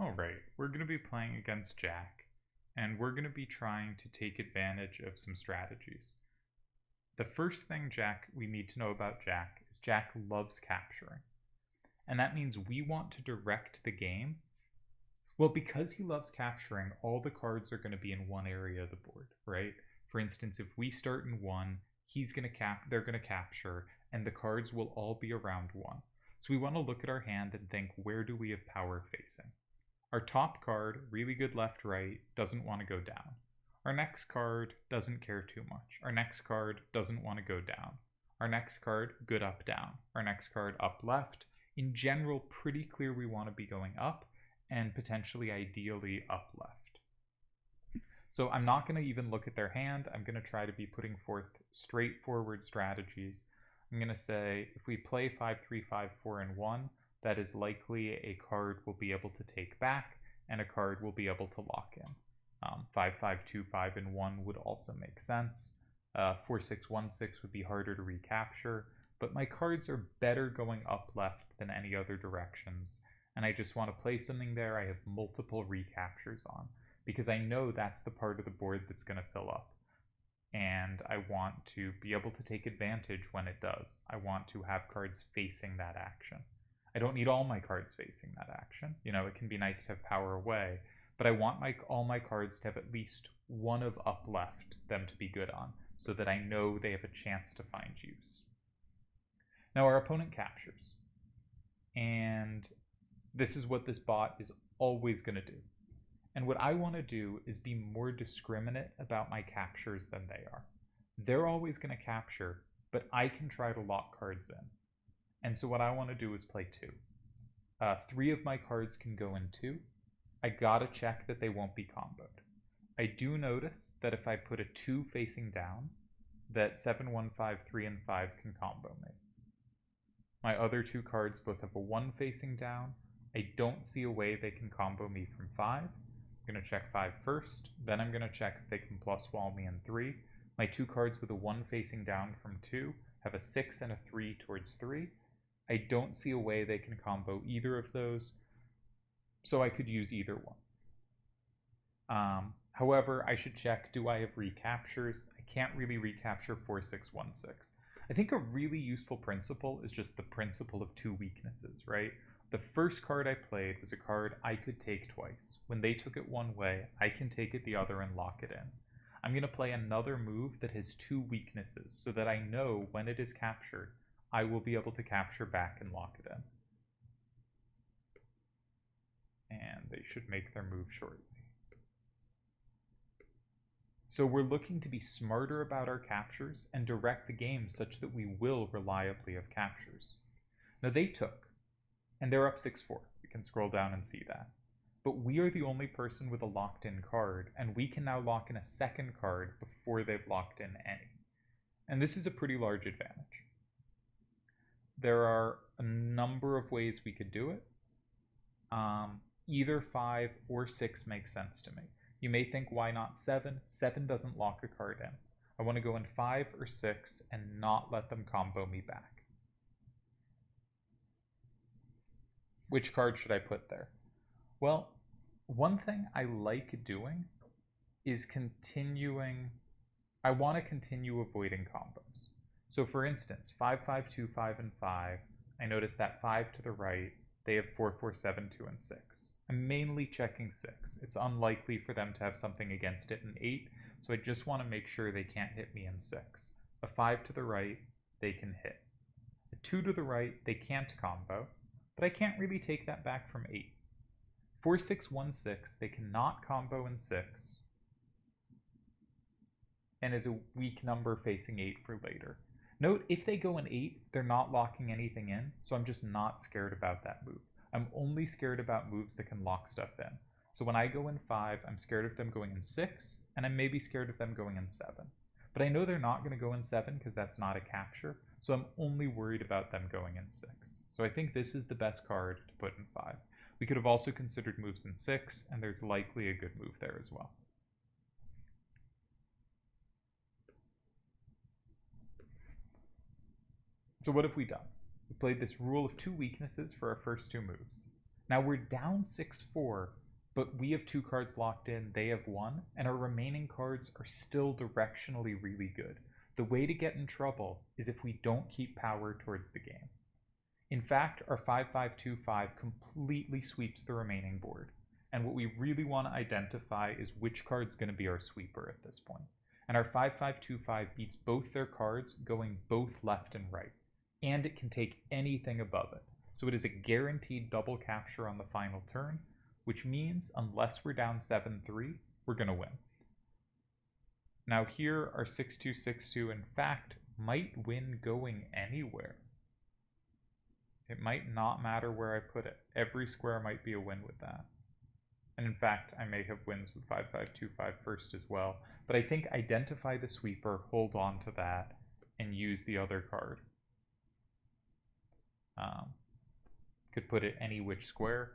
Alright, we're going to be playing against Jack, and we're going to be trying to take advantage of some strategies. The first thing we need to know about Jack is Jack loves capturing. And that means we want to direct the game. Well, because he loves capturing, all the cards are going to be in one area of the board, right? For instance, if we start in 1, they're going to capture, and the cards will all be around 1. So we want to look at our hand and think, where do we have power facing? Our top card, really good left-right, doesn't want to go down. Our next card doesn't care too much. Our next card doesn't want to go down. Our next card, good up-down. Our next card, up-left. In general, pretty clear we want to be going up, and potentially, ideally, up-left. So I'm not going to even look at their hand. I'm going to try to be putting forth straightforward strategies. I'm going to say, if we play 5, 3, 5, 4, and 1, that is likely a card will be able to take back, and a card will be able to lock in. 5, 5, 2, 5, and 1 would also make sense. 4, 6, 1, 6 would be harder to recapture, but my cards are better going up left than any other directions, and I just want to play something there I have multiple recaptures on, because I know that's the part of the board that's going to fill up. And I want to be able to take advantage when it does. I want to have cards facing that action. I don't need all my cards facing that action. You know, it can be nice to have power away, but I want all my cards to have at least one of up left them to be good on, so that I know they have a chance to find use. Now our opponent captures, and this is what this bot is always going to do. And what I want to do is be more discriminate about my captures than they are. They're always going to capture, but I can try to lock cards in. And so what I want to do is play 2. 3 of my cards can go in 2. I gotta check that they won't be comboed. I do notice that if I put a 2 facing down, that 7, 1, 5, 3, and 5 can combo me. My other 2 cards both have a 1 facing down. I don't see a way they can combo me from 5. I'm going to check 5 first, then I'm going to check if they can plus wall me in 3. My 2 cards with a 1 facing down from 2 have a 6 and a 3 towards 3. I don't see a way they can combo either of those, so I could use either one. However, I should check, do I have recaptures? I can't really recapture 4, 6, 1, 6. I think a really useful principle is just the principle of 2 weaknesses, right? The first card I played was a card I could take twice. When they took it one way, I can take it the other and lock it in. I'm going to play another move that has 2 weaknesses, so that I know when it is captured, I will be able to capture back and lock it in. And they should make their move shortly. So we're looking to be smarter about our captures and direct the game such that we will reliably have captures. Now they took, and they're up 6-4. We can scroll down and see that. But we are the only person with a locked-in card, and we can now lock in a second card before they've locked in any. And this is a pretty large advantage. There are a number of ways we could do it. Either 5 or 6 makes sense to me. You may think, why not 7? 7 doesn't lock a card in. I want to go in 5 or 6 and not let them combo me back. Which card should I put there? Well, one thing I like doing is I want to continue avoiding combos. So for instance, 5, 5, 2, 5, and 5, I notice that 5 to the right, they have 4, 4, 7, 2, and 6. I'm mainly checking 6. It's unlikely for them to have something against it in 8, so I just want to make sure they can't hit me in 6. A 5 to the right, they can hit. A 2 to the right, they can't combo, but I can't really take that back from 8. 4, 6, 1, 6, they cannot combo in 6, and is a weak number facing 8 for later. Note, if they go in 8, they're not locking anything in, so I'm just not scared about that move. I'm only scared about moves that can lock stuff in. So when I go in 5, I'm scared of them going in 6, and I'm maybe scared of them going in 7. But I know they're not going to go in 7 because that's not a capture, so I'm only worried about them going in 6. So I think this is the best card to put in 5. We could have also considered moves in 6, and there's likely a good move there as well. So what have we done? We played this rule of 2 weaknesses for our first 2 moves. Now we're down 6-4, but we have 2 cards locked in, they have 1, and our remaining cards are still directionally really good. The way to get in trouble is if we don't keep power towards the game. In fact, our 5-5-2-5 completely sweeps the remaining board, and what we really want to identify is which card's going to be our sweeper at this point. And our 5-5-2-5 beats both their cards, going both left and right, and it can take anything above it. So it is a guaranteed double capture on the final turn, which means unless we're down 7-3, we're going to win. Now here, our 6-2-6-2, in fact, might win going anywhere. It might not matter where I put it. Every square might be a win with that. And in fact, I may have wins with 5-5-2-5 first as well. But I think identify the sweeper, hold on to that, and use the other card. Could put it any which square.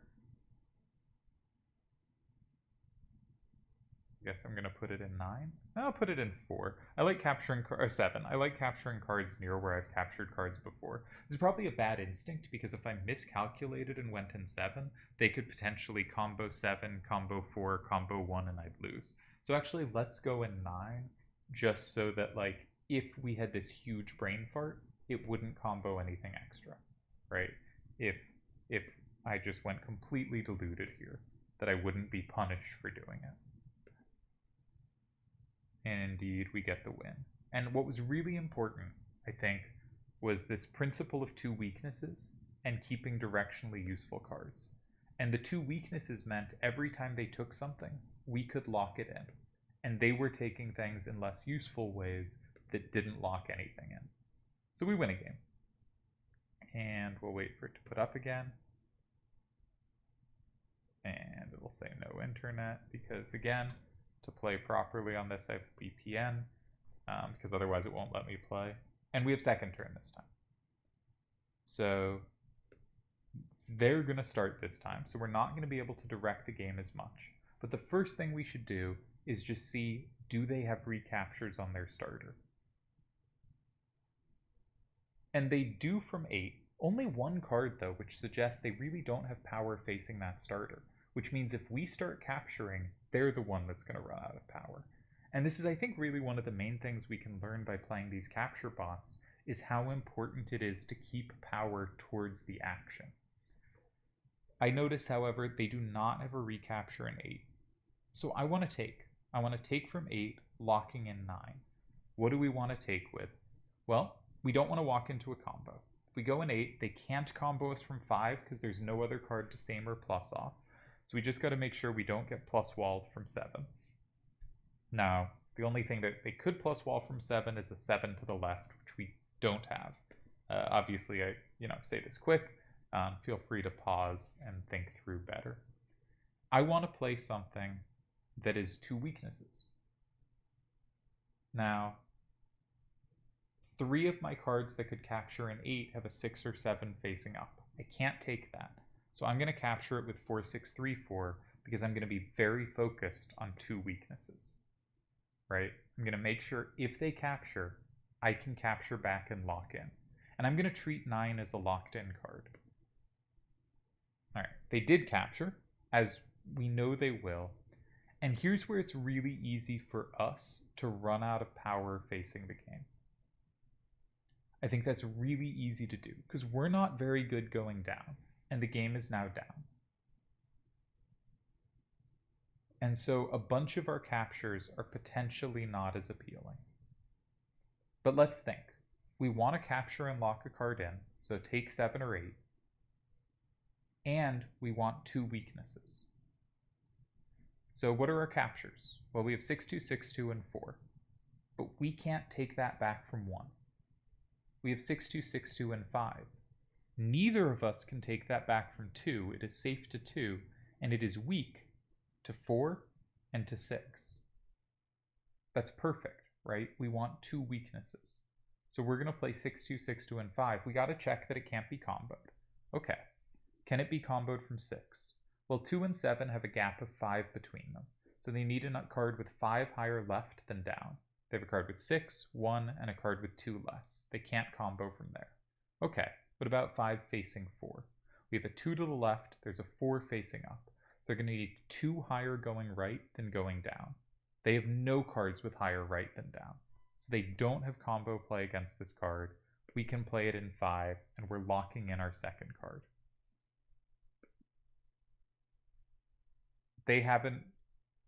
I guess I'm going to put it in 9. I'll put it in 4. I like capturing, or 7. I like capturing cards near where I've captured cards before. This is probably a bad instinct, because if I miscalculated and went in 7, they could potentially combo 7, combo 4, combo 1, and I'd lose. So actually, let's go in 9, just so that, like, if we had this huge brain fart, it wouldn't combo anything extra, right? If I just went completely diluted here, that I wouldn't be punished for doing it. And indeed, we get the win. And what was really important, I think, was this principle of 2 weaknesses and keeping directionally useful cards. And the 2 weaknesses meant every time they took something, we could lock it in. And they were taking things in less useful ways that didn't lock anything in. So we win a game. And we'll wait for it to put up again. And it'll say no internet, because again, to play properly on this, I have VPN, because otherwise it won't let me play. And we have second turn this time. So they're going to start this time, so we're not going to be able to direct the game as much. But the first thing we should do is just see, do they have recaptures on their starter? And they do from 8. Only 1 card, though, which suggests they really don't have power facing that starter, which means if we start capturing, they're the one that's going to run out of power. And this is, I think, really one of the main things we can learn by playing these capture bots, is how important it is to keep power towards the action. I notice, however, they do not have a recapture in 8. So I want to take. I want to take from 8, locking in 9. What do we want to take with? Well, we don't want to walk into a combo. If we go in 8, they can't combo us from 5 because there's no other card to same or plus off. So we just got to make sure we don't get plus walled from 7. Now, the only thing that they could plus wall from 7 is a 7 to the left, which we don't have. Obviously, I say this quick. Feel free to pause and think through better. I want to play something that is 2 weaknesses. Now, 3 of my cards that could capture an 8 have a 6 or 7 facing up. I can't take that. So I'm going to capture it with 4-6-3-4 because I'm going to be very focused on 2 weaknesses. Right? I'm going to make sure if they capture, I can capture back and lock in. And I'm going to treat 9 as a locked in card. Alright, they did capture, as we know they will. And here's where it's really easy for us to run out of power facing the game. I think that's really easy to do, because we're not very good going down, and the game is now down. And so a bunch of our captures are potentially not as appealing. But let's think. We want to capture and lock a card in, so take 7 or 8. And we want 2 weaknesses. So what are our captures? Well, we have 6-2, 6-2, and 4. But we can't take that back from 1. We have 6-2, 6-2, and 5. Neither of us can take that back from 2. It is safe to 2, and it is weak to 4 and to 6. That's perfect, right? We want 2 weaknesses. So we're going to play 6-2, 6-2, and 5. We got to check that it can't be comboed. Okay. Can it be comboed from 6? Well, 2 and 7 have a gap of 5 between them. So they need a card with 5 higher left than down. They have a card with 6, 1, and a card with 2 less. They can't combo from there. Okay, what about 5 facing 4? We have a 2 to the left, there's a 4 facing up. So they're going to need 2 higher going right than going down. They have no cards with higher right than down. So they don't have combo play against this card. We can play it in 5, and we're locking in our second card. They haven't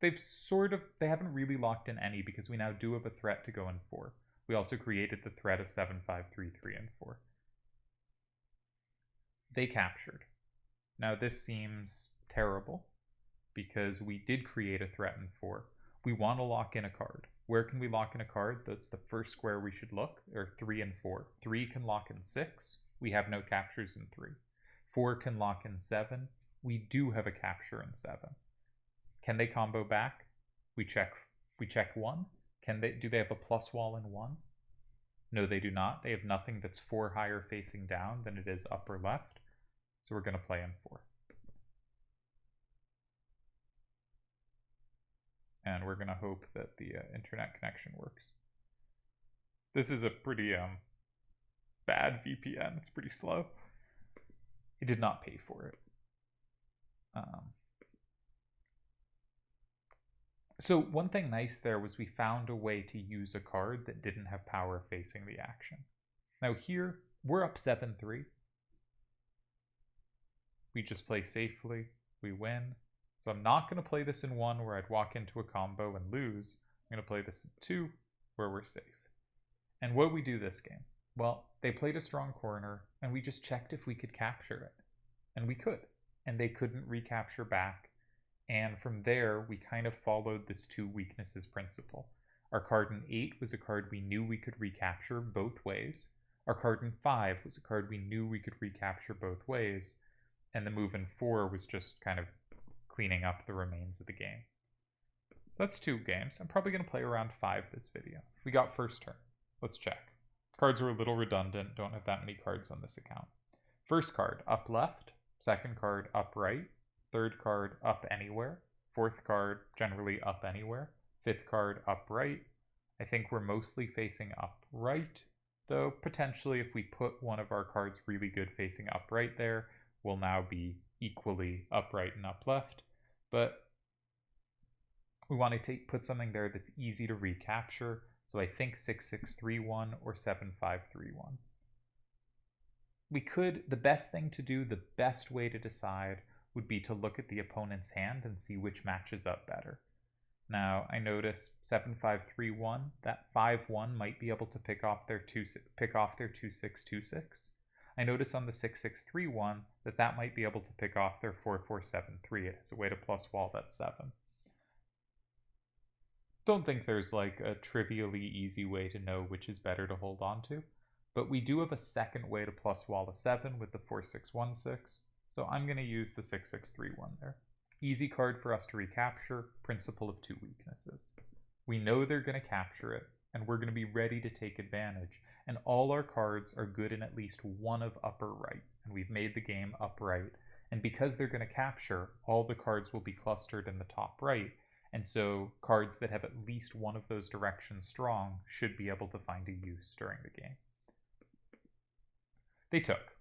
really locked in any because we now do have a threat to go in 4. We also created the threat of 7, 5, 3, 3, and 4. They captured. Now this seems terrible because we did create a threat in 4. We want to lock in a card. Where can we lock in a card? That's the first square we should look, or 3 and 4. 3 can lock in 6. We have no captures in 3. 4 can lock in 7. We do have a capture in 7. Can they combo back? We check 1. Do they have a plus wall in 1? No, they do not. They have nothing that's 4 higher facing down than it is up or left. So we're going to play in 4. And we're going to hope that the internet connection works. This is a pretty bad VPN. It's pretty slow. It did not pay for it. So one thing nice there was we found a way to use a card that didn't have power facing the action. Now here, we're up 7-3. We just play safely. We win. So I'm not going to play this in 1 where I'd walk into a combo and lose. I'm going to play this in 2 where we're safe. And what did we do this game? Well, they played a strong corner and we just checked if we could capture it. And we could. And they couldn't recapture back. And from there, we kind of followed this 2 weaknesses principle. Our card in 8 was a card we knew we could recapture both ways. Our card in 5 was a card we knew we could recapture both ways. And the move in 4 was just kind of cleaning up the remains of the game. So that's 2 games. I'm probably going to play around 5 this video. We got first turn. Let's check. Cards are a little redundant. Don't have that many cards on this account. First card, up left. Second card, up right. Third card, up anywhere. Fourth card, generally up anywhere. Fifth card, up right. I think we're mostly facing up right, though potentially if we put one of our cards really good facing up right there, we'll now be equally upright and up left. But we want to put something there that's easy to recapture. So I think 6-6-3-1 or 7-5-3-1. The best thing to do, the best way to decide would be to look at the opponent's hand and see which matches up better. Now, I notice 7-5-3-1, that 5-1 might be able to pick off their 2-6-2-6. I notice on the 6-6-3-1 that might be able to pick off their 4-4-7-3. It has a way to plus wall that 7. Don't think there's like a trivially easy way to know which is better to hold on to, but we do have a second way to plus wall a 7 with the 4-6-1-6. So I'm going to use the 6-6-3-1 there. Easy card for us to recapture, principle of 2 weaknesses. We know they're going to capture it, and we're going to be ready to take advantage. And all our cards are good in at least one of upper right, and we've made the game upright. And because they're going to capture, all the cards will be clustered in the top right, and so cards that have at least one of those directions strong should be able to find a use during the game. They took.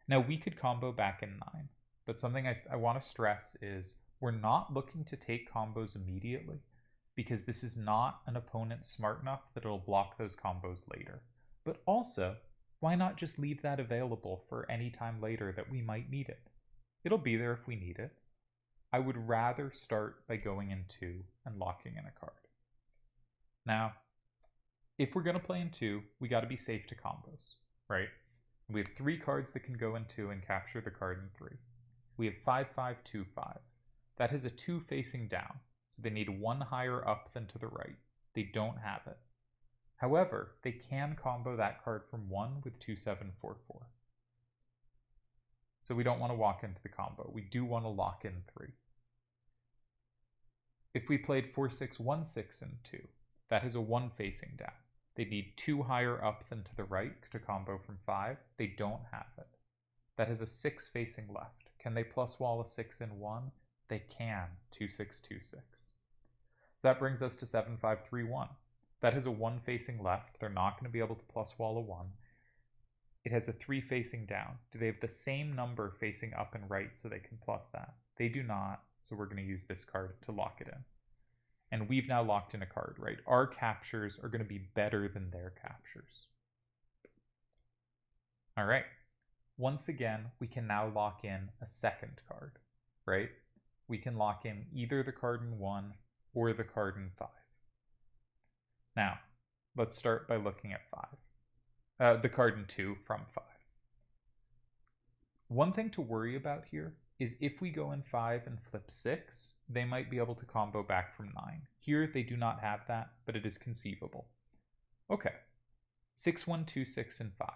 Now, we could combo back in 9, but something I want to stress is we're not looking to take combos immediately because this is not an opponent smart enough that it'll block those combos later. But also, why not just leave that available for any time later that we might need it? It'll be there if we need it. I would rather start by going in 2 and locking in a card. Now, if we're going to play in 2, we got to be safe to combos, right? We have 3 cards that can go in 2 and capture the card in 3. We have 5-5-2-5. That has a 2 facing down, so they need 1 higher up than to the right. They don't have it. However, they can combo that card from 1 with 2-7-4-4. So we don't want to walk into the combo. We do want to lock in 3. If we played 4-6-1-6 and 2, that has a 1 facing down. They need 2 higher up than to the right to combo from 5. They don't have it. That has a 6 facing left. Can they plus wall a 6 in 1? They can. 2-6-2-6. So that brings us to 7-5-3-1. That has a 1 facing left. They're not going to be able to plus wall a 1. It has a 3 facing down. Do they have the same number facing up and right so they can plus that? They do not, so we're going to use this card to lock it in. And we've now locked in a card, right? Our captures are going to be better than their captures. All right. Once again, we can now lock in a second card, right? We can lock in either the card in 1 or the card in 5. Now, let's start by looking at 5. The card in 2 from 5. One thing to worry about here is if we go in 5 and flip 6, they might be able to combo back from 9. Here, they do not have that, but it is conceivable. Okay, 6, 1, 2, 6, and 5.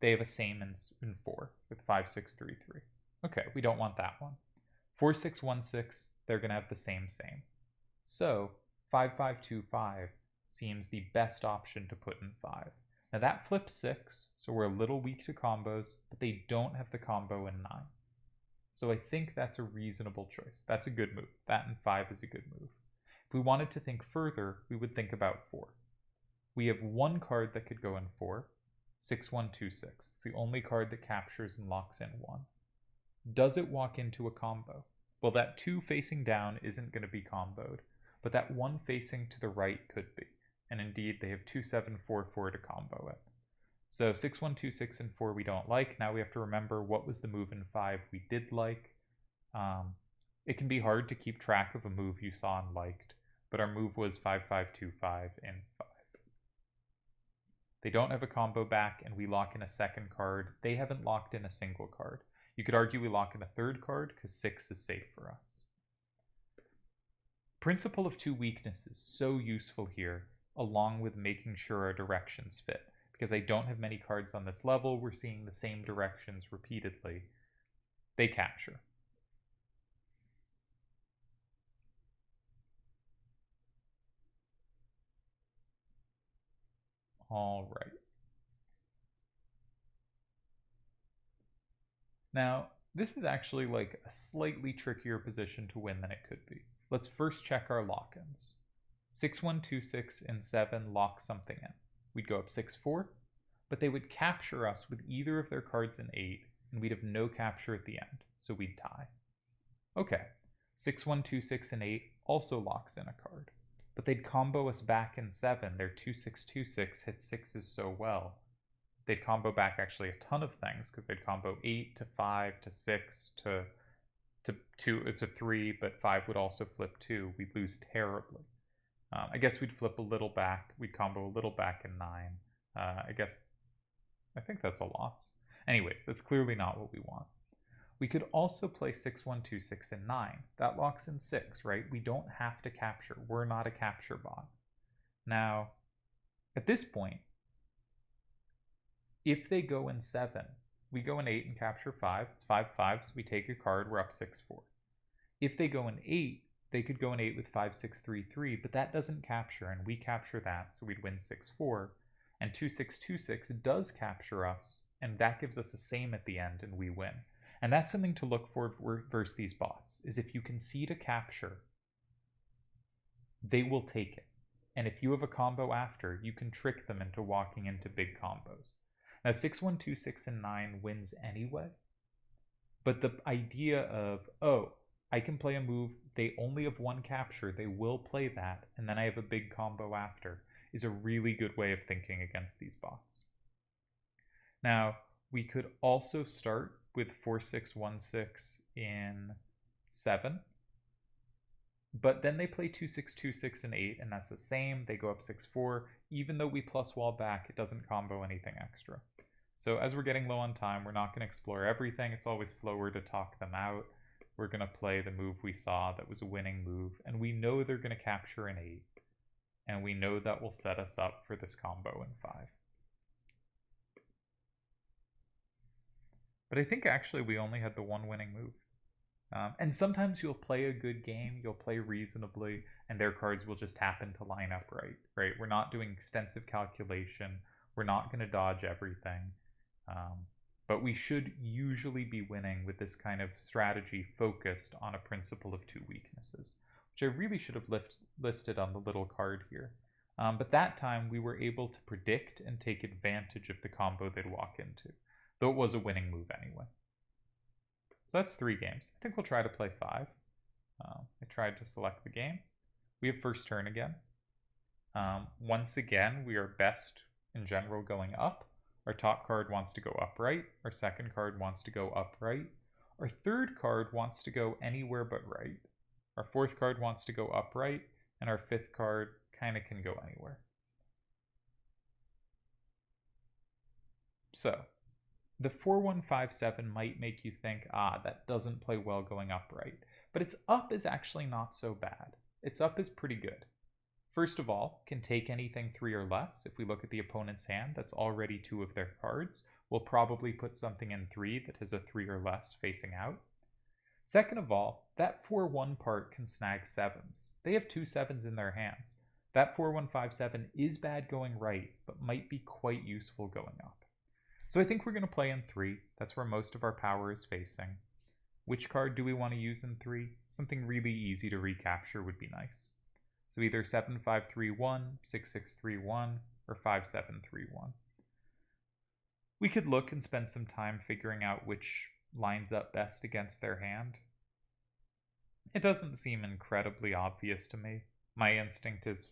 They have a same in 4 with 5, 6, 3, 3. Okay, we don't want that one. 4, 6, 1, 6, they're going to have the same. So 5, 5, 2, 5 seems the best option to put in 5. Now that flips 6, so we're a little weak to combos, but they don't have the combo in 9. So I think that's a reasonable choice. That's a good move. That and 5 is a good move. If we wanted to think further, we would think about 4. We have one card that could go in 4, 6, 1, 2, 6. It's the only card that captures and locks in 1. Does it walk into a combo? Well, that 2 facing down isn't going to be comboed, but that 1 facing to the right could be. And indeed, they have 2, 7, 4, 4 to combo it. So 6, 1, 2, 6, and 4 we don't like. Now we have to remember what was the move in 5 we did like. It can be hard to keep track of a move you saw and liked, but our move was 5, 5, 2, 5, and 5. They don't have a combo back, and we lock in a second card. They haven't locked in a single card. You could argue we lock in a third card because 6 is safe for us. Principle of 2 weakness is so useful here, along with making sure our directions fit. Because I don't have many cards on this level, we're seeing the same directions repeatedly. They capture. All right. Now, this is actually like a slightly trickier position to win than it could be. Let's first check our lock-ins. 6, 1, 2, 6, and 7 lock something in. We'd go up 6, 4, but they would capture us with either of their cards in 8, and we'd have no capture at the end, so we'd tie. Okay, 6, 1, 2, 6, and 8 also locks in a card, but they'd combo us back in 7. Their 2, 6, 2, 6 hit 6s so well. They'd combo back actually a ton of things, because they'd combo 8 to 5 to 6 to 2, it's a 3, but 5 would also flip 2. We'd lose terribly. I guess we'd flip a little back. We'd combo a little back in 9. I think that's a loss. Anyways, that's clearly not what we want. We could also play 6, 1, 2, 6, and 9. That locks in 6, right? We don't have to capture. We're not a capture bot. Now, at this point, if they go in 7, we go in 8 and capture 5. It's 5, 5, so we take a card. We're up 6, 4. If they go in 8, they could go in 8 with 5, 6, 3, 3, but that doesn't capture, and we capture that, so we'd win 6, 4. And 2, 6, 2, 6 does capture us, and that gives us a same at the end, and we win. And that's something to look for versus these bots, is if you concede a capture, they will take it. And if you have a combo after, you can trick them into walking into big combos. Now 6, 1, 2, 6, and 9 wins anyway, but the idea of, oh, I can play a move, they only have 1 capture, they will play that, and then I have a big combo after, is a really good way of thinking against these bots. Now, we could also start with 4, 6, 1, 6 in 7, but then they play 2, 6, 2, 6, and 8, and that's the same. They go up 6, 4. Even though we plus wall back, it doesn't combo anything extra. So as we're getting low on time, we're not going to explore everything. It's always slower to talk them out. We're going to play the move we saw that was a winning move, and we know they're going to capture an 8. And we know that will set us up for this combo in 5. But I think actually we only had the one winning move. And sometimes you'll play a good game, you'll play reasonably, and their cards will just happen to line up right? We're not doing extensive calculation. We're not going to dodge everything. But we should usually be winning with this kind of strategy focused on a principle of 2 weaknesses, which I really should have listed on the little card here. But that time we were able to predict and take advantage of the combo they'd walk into, though it was a winning move anyway. So that's 3 games. I think we'll try to play 5. I tried to select the game. We have first turn again. Once again, we are best in general going up. Our top card wants to go upright. Our second card wants to go upright. Our third card wants to go anywhere but right. Our fourth card wants to go upright. And our fifth card kind of can go anywhere. So, the 4-1-5-7 might make you think, that doesn't play well going upright. But its up is actually not so bad. Its up is pretty good. First of all, can take anything 3 or less. If we look at the opponent's hand, that's already 2 of their cards. We'll probably put something in 3 that has a 3 or less facing out. Second of all, that 4-1 part can snag 7s. They have 2 7s in their hands. That 4-1-5-7 is bad going right, but might be quite useful going up. So I think we're going to play in 3. That's where most of our power is facing. Which card do we want to use in 3? Something really easy to recapture would be nice. So either 7-5-3-1, 6-6-3-1, or 5-7-3-1. We could look and spend some time figuring out which lines up best against their hand. It doesn't seem incredibly obvious to me. My instinct is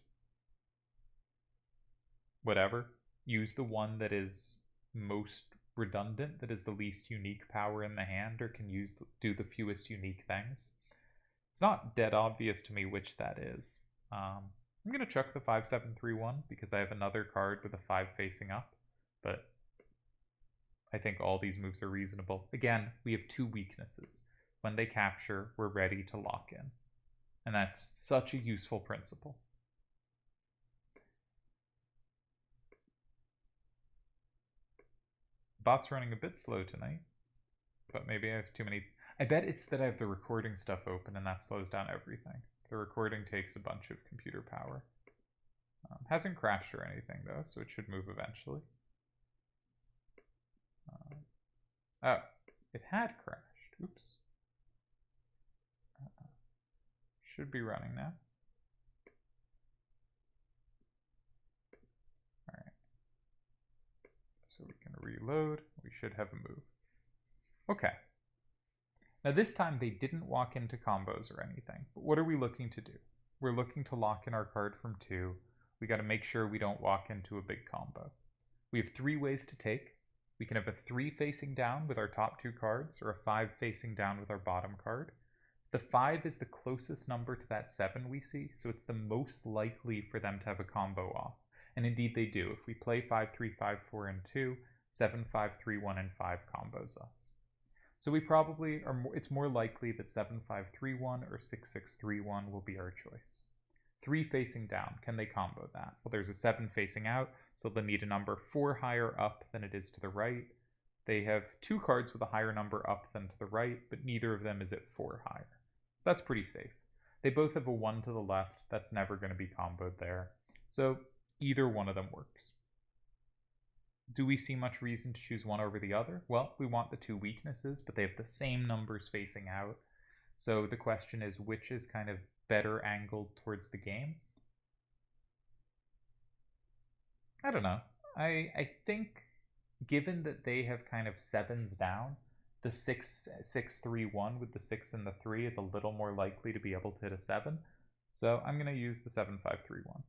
whatever. Use the one that is most redundant, that is the least unique power in the hand, or can do the fewest unique things. It's not dead obvious to me which that is. I'm going to chuck the 5-7-3-1 because I have another card with a 5 facing up, but I think all these moves are reasonable. Again, we have 2 weaknesses. When they capture, we're ready to lock in. And that's such a useful principle. Bot's running a bit slow tonight, but maybe I have too many. I bet it's that I have the recording stuff open and that slows down everything. The recording takes a bunch of computer power. Hasn't crashed or anything though, so it should move eventually. Oh, it had crashed. Oops. Should be running now. Alright. So we can reload. We should have a move. Okay. Now this time they didn't walk into combos or anything, but what are we looking to do? We're looking to lock in our card from 2. We got to make sure we don't walk into a big combo. We have 3 ways to take. We can have a 3 facing down with our top 2 cards, or a 5 facing down with our bottom card. The 5 is the closest number to that 7 we see, so it's the most likely for them to have a combo off. And indeed they do. If we play 5-3, 5-4, and 2, 7-5, 3-1, and 5 combos us. So we probably are it's more likely that 7-5-3-1 or 6-6-3-1 will be our choice. 3 facing down, can they combo that? Well, there's a 7 facing out, so they'll need a number 4 higher up than it is to the right. They have 2 cards with a higher number up than to the right, but neither of them is at 4 higher. So that's pretty safe. They both have a 1 to the left, that's never going to be comboed there. So either one of them works. Do we see much reason to choose one over the other? Well, we want the 2 weaknesses, but they have the same numbers facing out. So the question is, which is kind of better angled towards the game? I don't know. I think given that they have kind of 7s down, the 6-6-3-1 with the 6 and the 3 is a little more likely to be able to hit a 7. So I'm going to use the 7-5-3-1.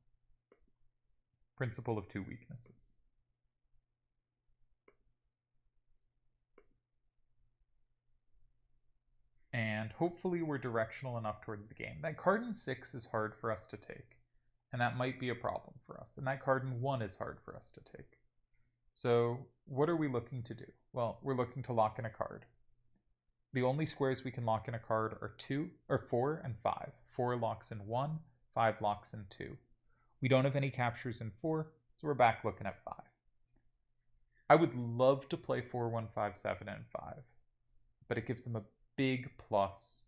Principle of 2 weaknesses. And hopefully we're directional enough towards the game. That card in 6 is hard for us to take, and that might be a problem for us. And that card in 1 is hard for us to take. So what are we looking to do? Well, we're looking to lock in a card. The only squares we can lock in a card are 4 and 5. 4 locks in 1, 5 locks in 2. We don't have any captures in 4, so we're back looking at 5. I would love to play 4-1-5-7 and 5, but it gives them a big plus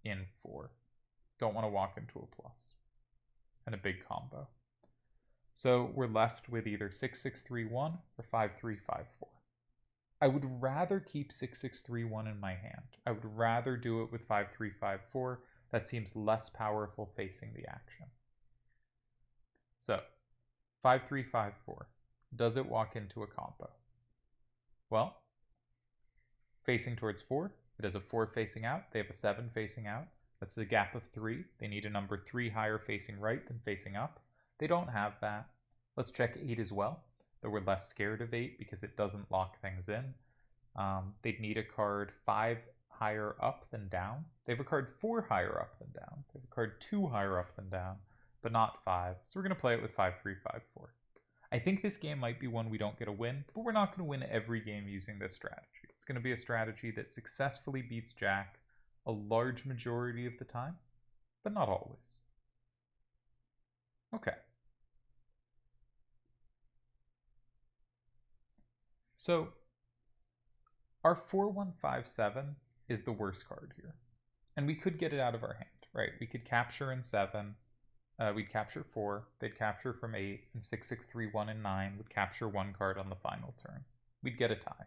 in 4. Don't want to walk into a plus and a big combo. So we're left with either 6-6-3-1 or 5-3-5-4. I would rather keep 6-6-3-1 in my hand. I would rather do it with 5-3-5-4. That seems less powerful facing the action. So 5, 3, 5, 4. Does it walk into a combo? Well, facing towards 4, it has a 4 facing out. They have a 7 facing out. That's a gap of 3. They need a number 3 higher facing right than facing up. They don't have that. Let's check 8 as well, though we're less scared of 8 because it doesn't lock things in. They'd need a card 5 higher up than down. They have a card 4 higher up than down. They have a card 2 higher up than down, but not 5. So we're going to play it with 5, 3, 5, 4. I think this game might be one we don't get a win, but we're not going to win every game using this strategy. It's going to be a strategy that successfully beats Jack a large majority of the time, but not always. Okay. So our 4157 is the worst card here, and we could get it out of our hand, right? We could capture in 7, we'd capture 4, they'd capture from 8, and 6, 6, 3, 1, and 9 would capture 1 card on the final turn. We'd get a tie.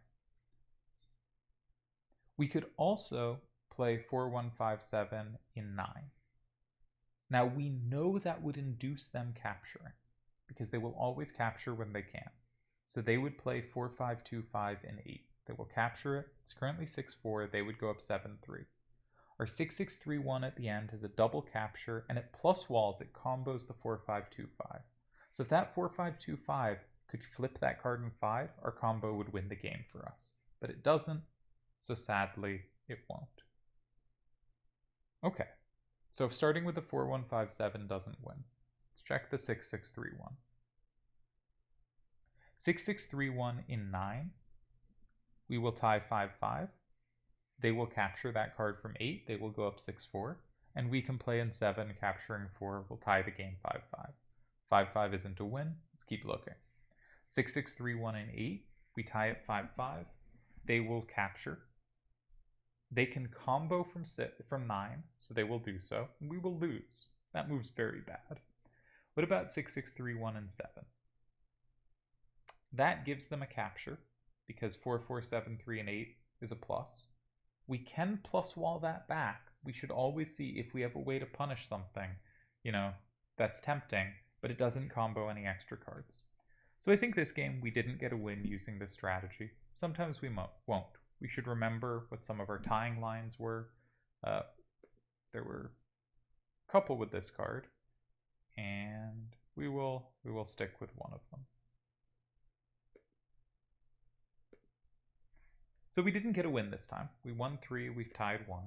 We could also play 4157 in 9. Now we know that would induce them capturing, because they will always capture when they can. So they would play 4525 in 8. They will capture it. It's currently 6-4. They would go up 7-3. Our 6-6-3-1 at the end has a double capture, and it plus walls, it combos the 4-5-2-5. So if that 4-5-2-5 could flip that card in 5, our combo would win the game for us. But it doesn't, so sadly, it won't. Okay, so if starting with the 4-1-5-7 doesn't win, let's check the 6-6-3-1. 6-6-3-1 in 9, we will tie 5-5. They will capture that card from 8. They will go up 6-4. And we can play in 7, capturing 4. We'll tie the game 5-5. 5-5 isn't a win. Let's keep looking. 6-6-3-1 in 8. We tie it 5-5. They will capture. They can combo from 9, so they will do so. And we will lose. That move's very bad. What about 6-6-3-1 and 7? That gives them a capture, because 4-4-7-3 and 8 is a plus. We can plus wall that back. We should always see if we have a way to punish something, that's tempting, but it doesn't combo any extra cards. So I think this game we didn't get a win using this strategy. Sometimes we won't. We should remember what some of our tying lines were. There were a couple with this card, and we will stick with one of them. So we didn't get a win this time. We won 3, we've tied 1.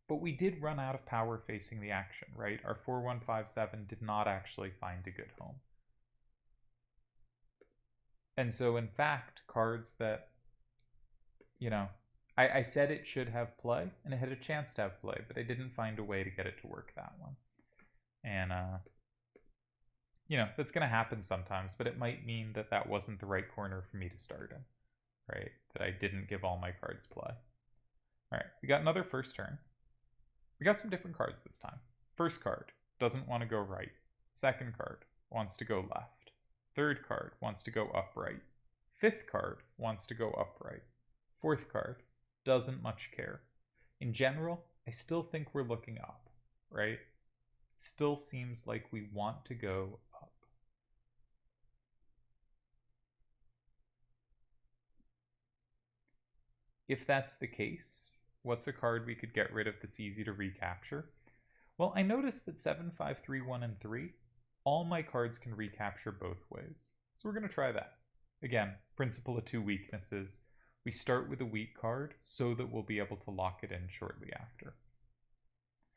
But we did run out of power facing the action, right? Our 4-1-5-7 did not actually find a good home. And so in fact, cards that, I said it should have play, and it had a chance to have play, but I didn't find a way to get it to work that one. And, that's going to happen sometimes, but it might mean that that wasn't the right corner for me to start in. Right, that I didn't give all my cards play. All right, we got another first turn. We got some different cards this time. First card doesn't want to go right. Second card wants to go left. Third card wants to go upright. Fifth card wants to go upright. Fourth card doesn't much care. In general, I still think we're looking up, right? Still seems like we want to go up. If that's the case, what's a card we could get rid of that's easy to recapture? Well, I noticed that 7, 5, 3, 1, and 3, all my cards can recapture both ways. So we're going to try that. Again, principle of 2 weaknesses. We start with a weak card so that we'll be able to lock it in shortly after.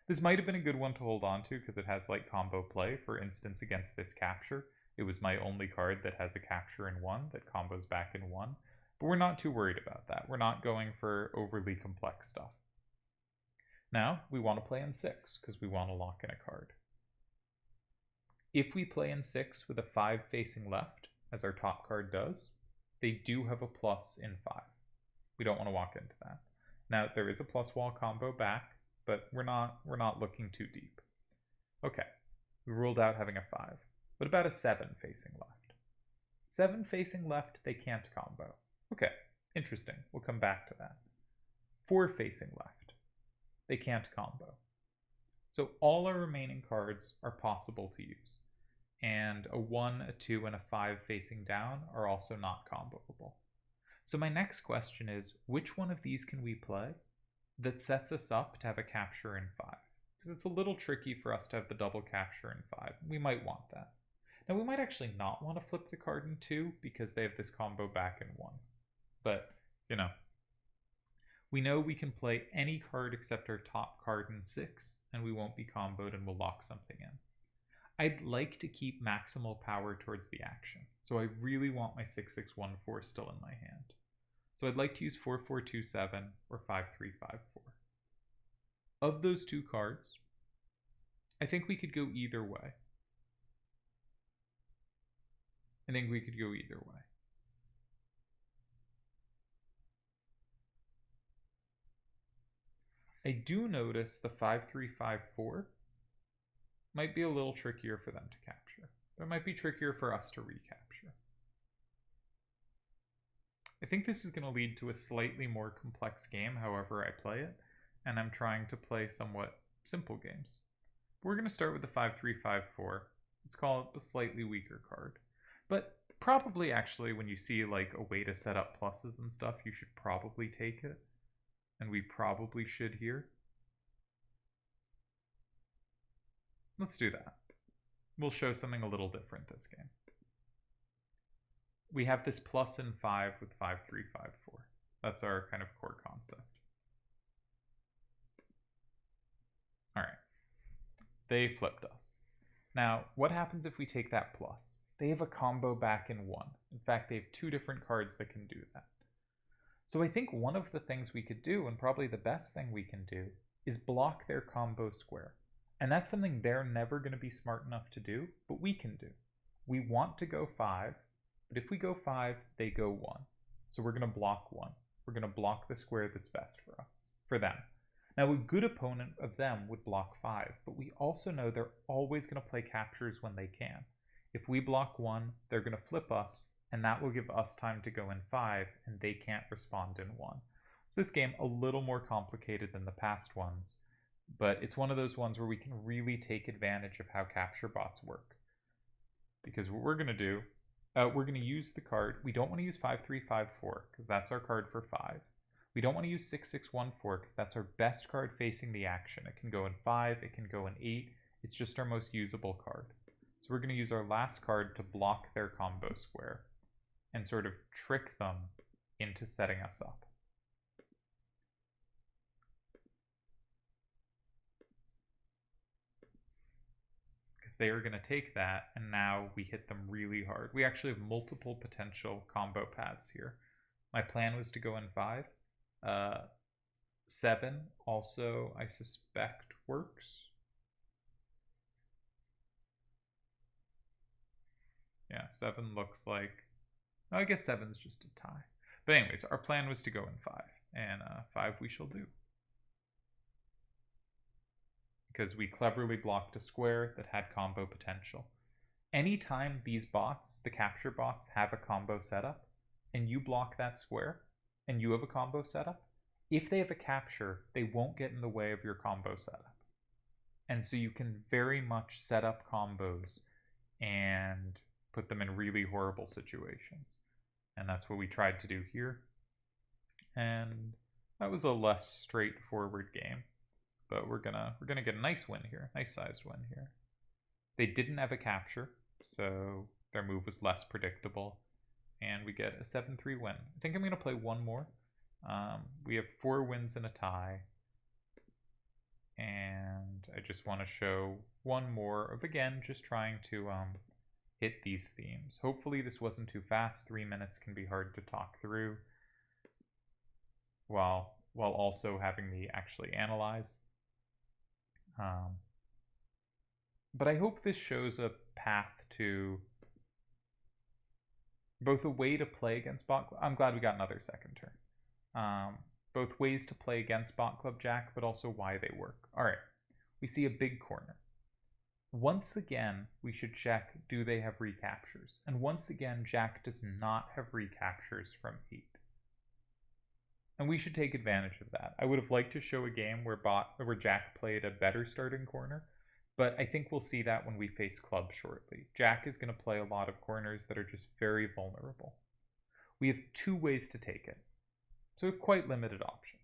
This might have been a good one to hold on to because it has like combo play. For instance, against this capture, it was my only card that has a capture in 1 that combos back in 1. But we're not too worried about that. We're not going for overly complex stuff. Now, we want to play in 6 because we want to lock in a card. If we play in 6 with a 5 facing left, as our top card does, they do have a plus in 5. We don't want to walk into that. Now, there is a plus wall combo back, but we're not looking too deep. Okay, we ruled out having a 5. What about a 7 facing left? 7 facing left, they can't combo. Okay, interesting. We'll come back to that. 4 facing left. They can't combo. So all our remaining cards are possible to use. and a 1, a 2, and a 5 facing down are also not comboable. So my next question is, which one of these can we play that sets us up to have a capture in 5? Because it's a little tricky for us to have the double capture in 5. We might want that. Now we might actually not want to flip the card in 2 because they have this combo back in 1. But, you know, we know we can play any card except our top card in 6, and we won't be comboed and we'll lock something in. I'd like to keep maximal power towards the action, so I really want my 6-6-1-4 still in my hand. So I'd like to use 4-4-2-7 or 5-3-5-4. Of those two cards, I think we could go either way. I do notice the 5-3-5-4 might be a little trickier for them to capture. But it might be trickier for us to recapture. I think this is going to lead to a slightly more complex game however I play it, and I'm trying to play somewhat simple games. We're going to start with the 5-3-5-4. Let's call it the slightly weaker card. But probably actually when you see like a way to set up pluses and stuff, you should probably take it. And we probably should here. Let's do that. We'll show something a little different this game. We have this plus in 5 with 5-3-5-4. That's our kind of core concept. All right. They flipped us. Now, what happens if we take that plus? They have a combo back in 1. In fact, they have 2 different cards that can do that. So I think one of the things we could do, and probably the best thing we can do, is block their combo square. And that's something they're never going to be smart enough to do, but we can do. We want to go 5, but if we go 5, they go 1. So we're going to block 1. We're going to block the square that's best for them. Now, a good opponent of them would block 5, but we also know they're always going to play captures when they can. If we block 1, they're going to flip us, and that will give us time to go in 5, and they can't respond in 1. So this game, a little more complicated than the past ones, but it's one of those ones where we can really take advantage of how capture bots work. Because what we're going to do, we're going to use the card. We don't want to use 5-3-5-4, because that's our card for 5. We don't want to use 6-6-1-4, because that's our best card facing the action. It can go in 5, it can go in 8. It's just our most usable card. So we're going to use our last card to block their combo square and sort of trick them into setting us up. Because they are going to take that, and now we hit them really hard. We actually have multiple potential combo paths here. My plan was to go in 5. 7 also, I suspect, works. Yeah, 7 looks like... Oh, I guess 7's just a tie. But anyways, our plan was to go in 5. And 5 we shall do. Because we cleverly blocked a square that had combo potential. Anytime these bots, the capture bots, have a combo setup, and you block that square, and you have a combo setup, if they have a capture, they won't get in the way of your combo setup. And so you can very much set up combos and put them in really horrible situations. And that's what we tried to do here. And that was a less straightforward game. But we're gonna get a nice win here, nice sized win here. They didn't have a capture, so their move was less predictable. And we get a 7-3 win. I think I'm gonna play one more. We have 4 wins and a tie. And I just want to show one more of, again, just trying to hit these themes. Hopefully this wasn't too fast. 3 minutes can be hard to talk through while also having me actually analyze. But I hope this shows a path to both a way to play against bot. I'm glad we got another second turn. Both ways to play against Bot Club Jack, but also why they work. All right, we see a big corner. Once again, we should check, do they have recaptures? And once again, Jack does not have recaptures from 8. And we should take advantage of that. I would have liked to show a game where Jack played a better starting corner, but I think we'll see that when we face club shortly. Jack is going to play a lot of corners that are just very vulnerable. We have 2 ways to take it, so we have quite limited options.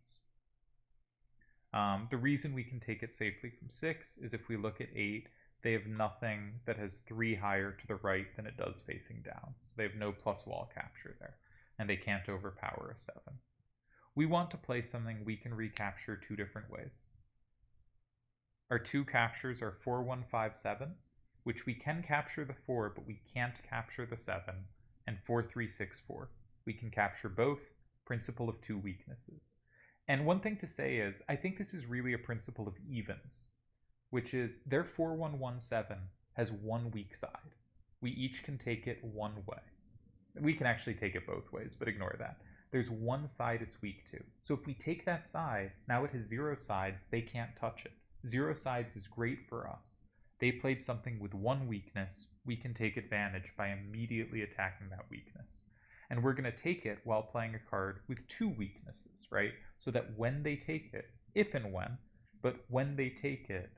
The reason we can take it safely from 6 is if we look at 8, they have nothing that has 3 higher to the right than it does facing down. So they have no plus wall capture there, and they can't overpower a 7. We want to play something we can recapture 2 different ways. Our 2 captures are 4, 1, 5, 7, which we can capture the 4, but we can't capture the 7, and 4, 3, 6, 4. We can capture both, principle of 2 weaknesses. And one thing to say is, I think this is really a principle of evens, which is their 4117 has 1 weak side. We each can take it 1 way. We can actually take it both ways, but ignore that. There's 1 side it's weak to. So if we take that side, now it has 0 sides, they can't touch it. 0 sides is great for us. They played something with 1 weakness, we can take advantage by immediately attacking that weakness. And we're going to take it while playing a card with 2 weaknesses, right? So that when they take it, if and when, but when they take it,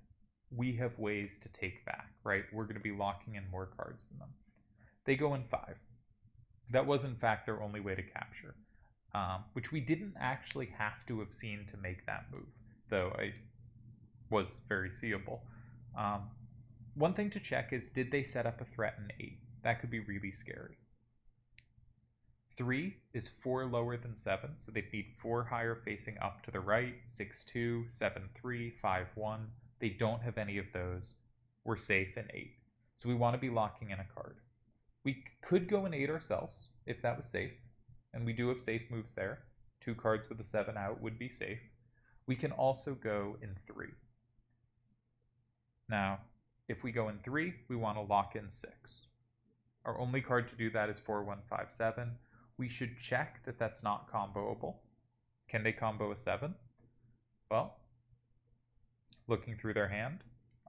we have ways to take back, right? We're going to be locking in more cards than them. They go in 5. That was, in fact, their only way to capture, which we didn't actually have to have seen to make that move, though it was very seeable. One thing to check is, did they set up a threat in 8? That could be really scary. 3 is 4 lower than 7, so they'd need 4 higher facing up to the right, 6, 2, 7, 3, 5, 1. They don't have any of those. We're safe in 8. So we want to be locking in a card. We could go in 8 ourselves, if that was safe, and we do have safe moves there. 2 cards with a 7 out would be safe. We can also go in 3. Now, if we go in 3, we want to lock in 6. Our only card to do that is 4, 1, 5, 7. We should check that that's not comboable. Can they combo a 7? Well, looking through their hand,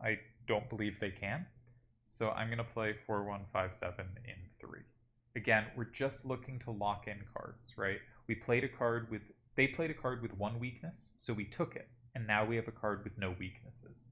I don't believe they can. So I'm going to play 4, 1, 5, 7 in 3. Again, we're just looking to lock in cards, right? They played a card with 1 weakness, so we took it, and now we have a card with no weaknesses.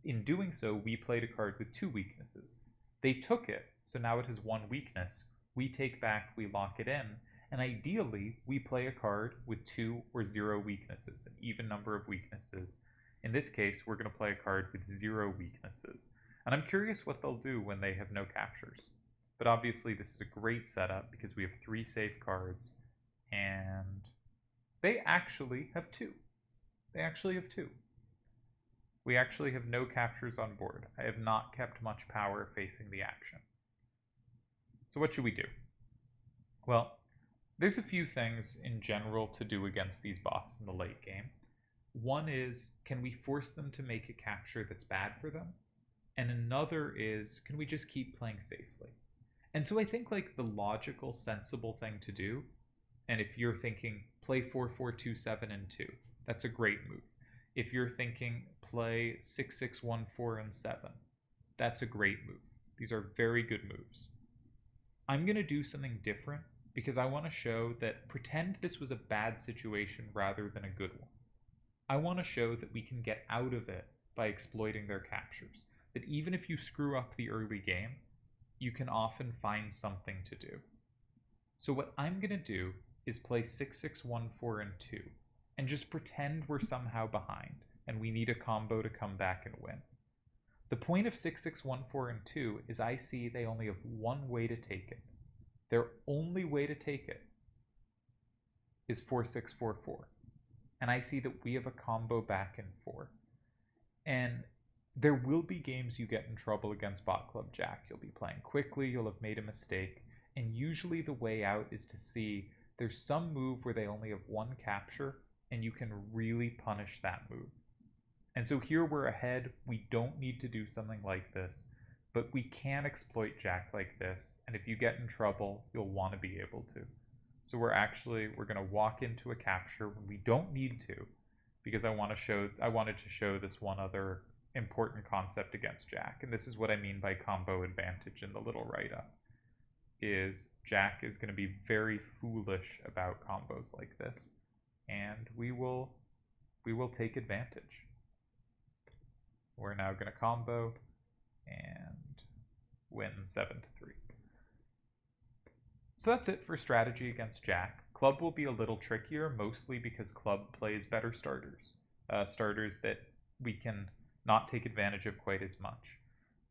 In doing so, we played a card with 2 weaknesses. They took it, so now it has 1 weakness. We take back, we lock it in, and ideally, we play a card with 2 or 0 weaknesses, an even number of weaknesses. In this case, we're going to play a card with 0 weaknesses. And I'm curious what they'll do when they have no captures. But obviously, this is a great setup because we have 3 safe cards, and they actually have 2. They actually have 2. We actually have no captures on board. I have not kept much power facing the action. So what should we do? Well, there's a few things in general to do against these bots in the late game. One is, can we force them to make a capture that's bad for them? And another is, can we just keep playing safely? And so I think like the logical, sensible thing to do, and if you're thinking play 4, 4, 2, 7, and 2, that's a great move. If you're thinking play 6, 6, 1, 4, and 7, that's a great move. These are very good moves. I'm going to do something different because I want to show that pretend this was a bad situation rather than a good one. I want to show that we can get out of it by exploiting their captures. That even if you screw up the early game, you can often find something to do. So what I'm going to do is play 6, 6, 1, 4, and 2, and just pretend we're somehow behind, and we need a combo to come back and win. The point of 6, 6, 1, 4, and 2 is I see they only have 1 way to take it. Their only way to take it is 4, 6, 4, 4. And I see that we have a combo back in 4. And there will be games you get in trouble against Bot Club Jack. You'll be playing quickly, you'll have made a mistake, and usually the way out is to see there's some move where they only have 1 capture, and you can really punish that move. And so here we're ahead, we don't need to do something like this, but we can exploit Jack like this, and if you get in trouble, you'll want to be able to. So we're going to walk into a capture when we don't need to, because I wanted to show this one other important concept against Jack, and this is what I mean by combo advantage in the little write-up, is Jack is going to be very foolish about combos like this, and we will take advantage. We're now going to combo and win 7-3. So that's it for strategy against Jack. Club will be a little trickier, mostly because Club plays better starters. Starters that we can not take advantage of quite as much.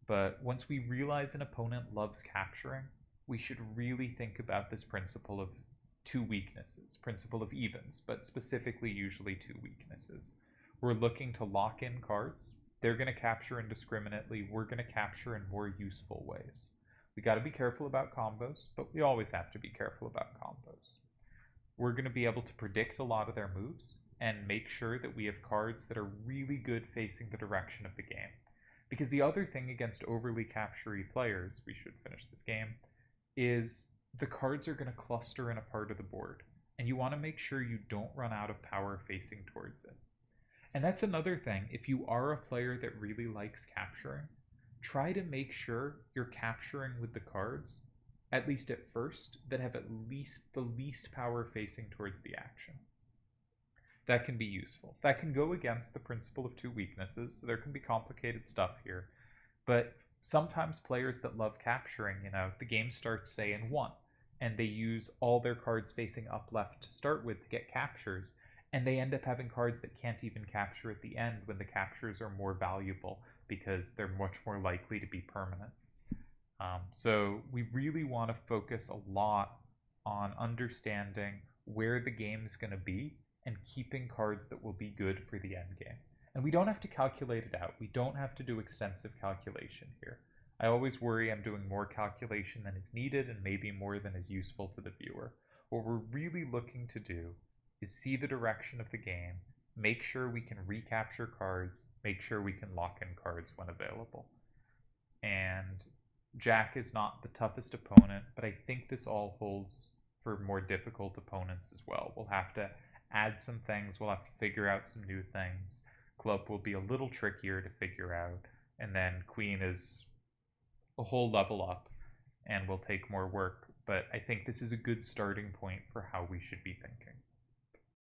But once we realize an opponent loves capturing, we should really think about this principle of two weaknesses, principle of evens, but specifically usually two weaknesses. We're looking to lock in cards. They're going to capture indiscriminately. We're going to capture in more useful ways. We got to be careful about combos, but we always have to be careful about combos. We're going to be able to predict a lot of their moves and make sure that we have cards that are really good facing the direction of the game. Because the other thing against overly capture-y players, we should finish this game, is the cards are going to cluster in a part of the board, and you want to make sure you don't run out of power facing towards it. And that's another thing, if you are a player that really likes capturing, try to make sure you're capturing with the cards, at least at first, that have at least the least power facing towards the action. That can be useful. That can go against the principle of two weaknesses, so there can be complicated stuff here. But sometimes players that love capturing, the game starts, say, in 1, and they use all their cards facing up left to start with to get captures, and they end up having cards that can't even capture at the end when the captures are more valuable because they're much more likely to be permanent. So we really want to focus a lot on understanding where the game is going to be and keeping cards that will be good for the end game. And we don't have to calculate it out. We don't have to do extensive calculation here. I always worry I'm doing more calculation than is needed and maybe more than is useful to the viewer. What we're really looking to do is see the direction of the game, make sure we can recapture cards, make sure we can lock in cards when available. And Jack is not the toughest opponent, but I think this all holds for more difficult opponents as well. We'll have to add some things, we'll have to figure out some new things. Club will be a little trickier to figure out, and then Queen is a whole level up and will take more work, but I think this is a good starting point for how we should be thinking.